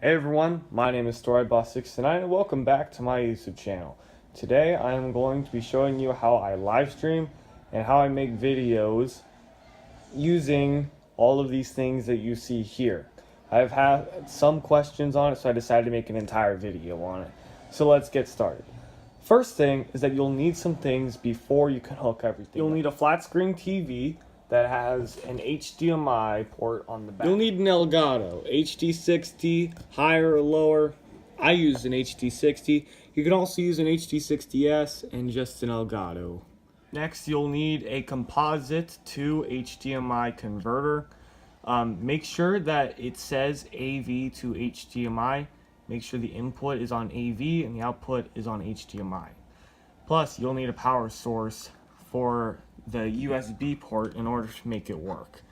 Hey everyone, my name is StoryBoss69 and welcome back to my YouTube channel. Today I am going to be showing you how I live stream and how I make videos using all of these things that you see here. I've had some questions on it, so I decided to make an entire video on it. So let's get started. First thing is that you'll need some things before you can hook everything. You'll need a flat screen TV that has an HDMI port on the back. You'll need an Elgato, HD60, higher or lower. I use an HD60. You can also use an HD60S and just an Elgato. Next, you'll need a composite to HDMI converter. Make sure that it says AV to HDMI. Make sure the input is on AV and the output is on HDMI. Plus, you'll need a power source for the USB port in order to make it work.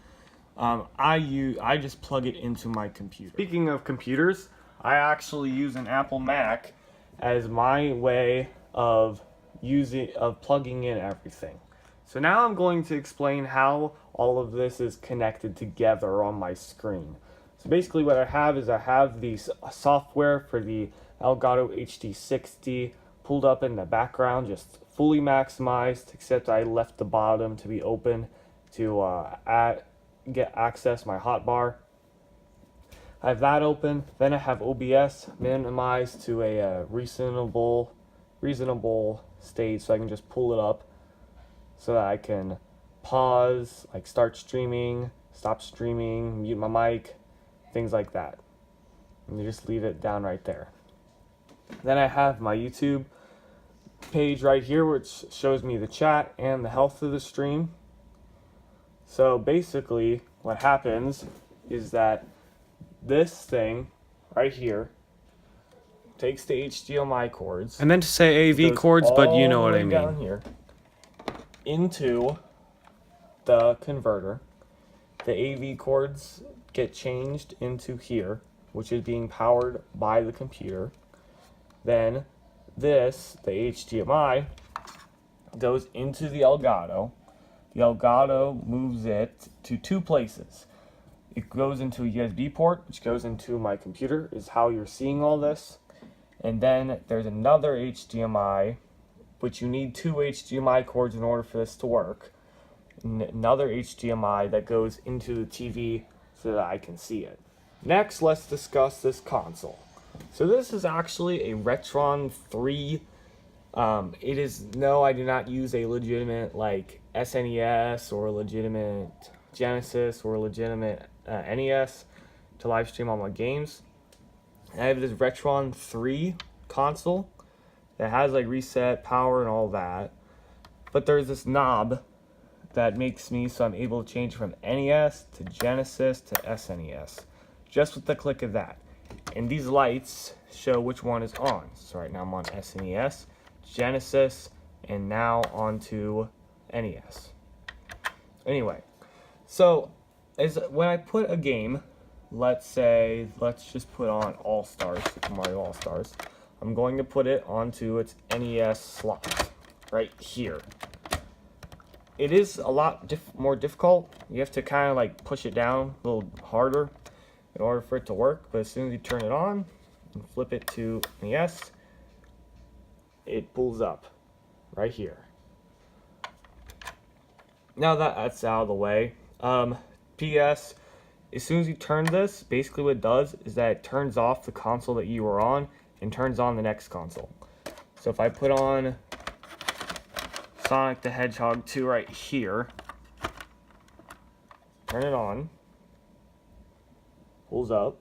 I just plug it into my computer. Speaking of computers, I actually use an Apple Mac as my way of plugging in everything. So now I'm going to explain how all of this is connected together on my screen. So basically what I have is I have the software for the Elgato HD60 pulled up in the background, just fully maximized, except I left the bottom to be open to access my hotbar. I have that open. Then I have OBS minimized to a reasonable state, so I can just pull it up so that I can pause, like start streaming, stop streaming, mute my mic, things like that. And you just leave it down right there. Then I have my YouTube page right here, which shows me the chat and the health of the stream. So basically what happens is that this thing right here takes the HDMI cords. I meant to say AV cords, but you know what I mean. Down here into the converter. The AV cords get changed into here, which is being powered by the computer. Then this, the HDMI, goes into the Elgato. The Elgato moves it to two places. It goes into a USB port, which goes into my computer, is how you're seeing all this. And then there's another HDMI, which you need two HDMI cords in order for this to work. Another HDMI that goes into the TV so that I can see it. Next, let's discuss this console. So this is actually a Retron 3. I do not use a legitimate like SNES or a legitimate Genesis or a legitimate NES to live stream all my games. I have this Retron 3 console that has like reset power and all that. But there's this knob that makes me so I'm able to change from NES to Genesis to SNES just with the click of that. And these lights show which one is on. So right now I'm on SNES, Genesis, and now onto NES. Anyway, so when I put a game, let's just put on All-Stars, Super Mario All-Stars. I'm going to put it onto its NES slot right here. It is a lot more difficult. You have to kind of like push it down a little harder in order for it to work, but as soon as you turn it on and flip it to NES, it pulls up right here. Now that that's out of the way, PS, as soon as you turn this, basically what it does is that it turns off the console that you were on and turns on the next console. So if I put on Sonic the Hedgehog 2 right here, turn it on, pulls up,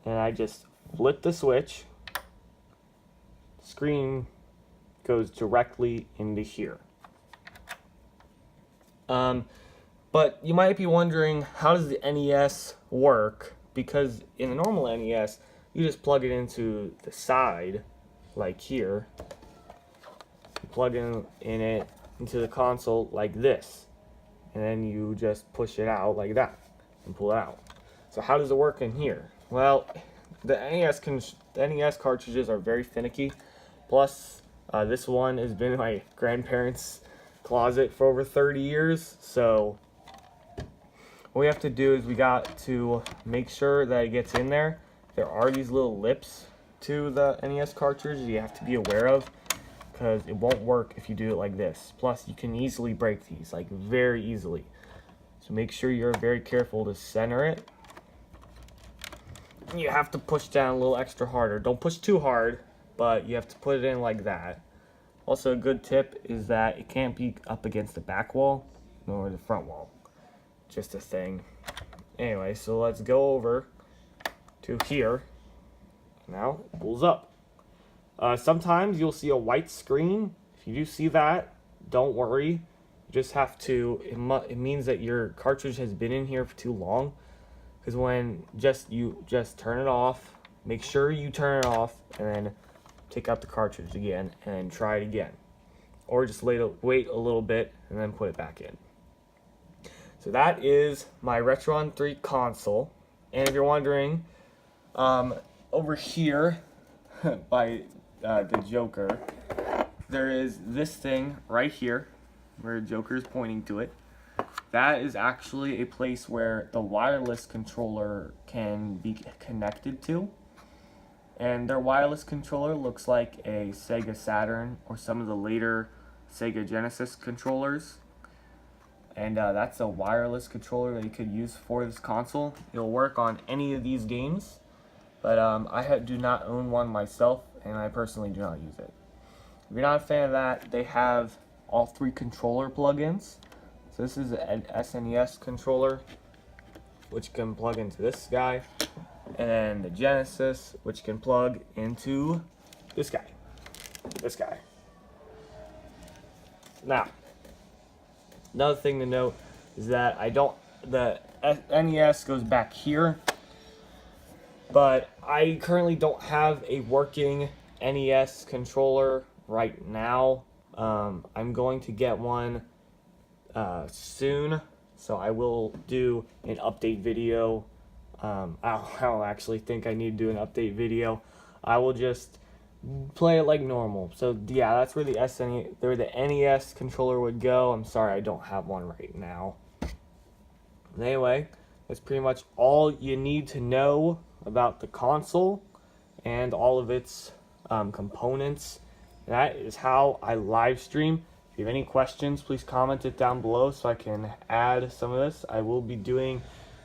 and I just flip the switch, screen goes directly into here. But you might be wondering, how does the NES work? Because in a normal NES, you just plug it into the side, like here. You plug it into the console like this, and then you just push it out like that and pull it out. So how does it work in here? Well, the NES cartridges are very finicky. Plus, this one has been in my grandparents' closet for over 30 years. So what we have to do is we got to make sure that it gets in there there are these little lips to the NES cartridge you have to be aware of, because it won't work if you do it like this. Plus, you can easily break these, like very easily. So make sure you're very careful to center it. You have to push down a little extra harder. Don't push too hard, but you have to put it in like that. Also, a good tip is that it can't be up against the back wall nor the front wall. Just a thing. Anyway, so let's go over to here. Now it pulls up. Sometimes you'll see a white screen. If you do see that, don't worry. You just have to, it means that your cartridge has been in here for too long. Because when you just turn it off, make sure you turn it off, and then take out the cartridge again and try it again. Or just wait a little bit and then put it back in. So that is my Retron 3 console. And if you're wondering, over here by the Joker, there is this thing right here where Joker is pointing to it. That is actually a place where the wireless controller can be connected to. And their wireless controller looks like a Sega Saturn or some of the later Sega Genesis controllers. And that's a wireless controller that you could use for this console. It'll work on any of these games. But I do not own one myself, and I personally do not use it. If you're not a fan of that, they have all 3 controller plugins. So this is an SNES controller, which can plug into this guy, and then the Genesis, which can plug into this guy. Now, another thing to note is that the NES goes back here, but I currently don't have a working NES controller right now. I'm going to get one soon, so I will do an update video. I don't actually think I need to do an update video. I will just play it like normal. So yeah, that's where the NES controller would go. I'm sorry I don't have one right now. Anyway, that's pretty much all you need to know about the console and all of its components. That is how I live stream. If you have any questions, please comment it down below so I can add some of this. I will be doing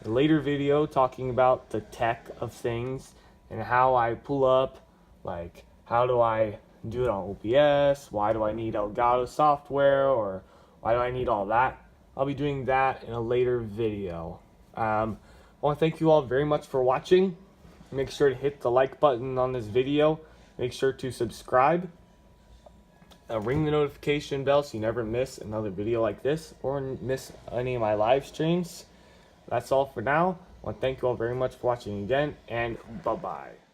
a later video talking about the tech of things and how I pull up, like how do I do it on OBS, why do I need Elgato software, or why do I need all that. I'll be doing that in a later video. I want to thank you all very much for watching. Make sure to hit the like button on this video. Make sure to subscribe. Ring the notification bell so you never miss another video like this or miss any of my live streams. That's all for now. I want to thank you all very much for watching again, and bye-bye.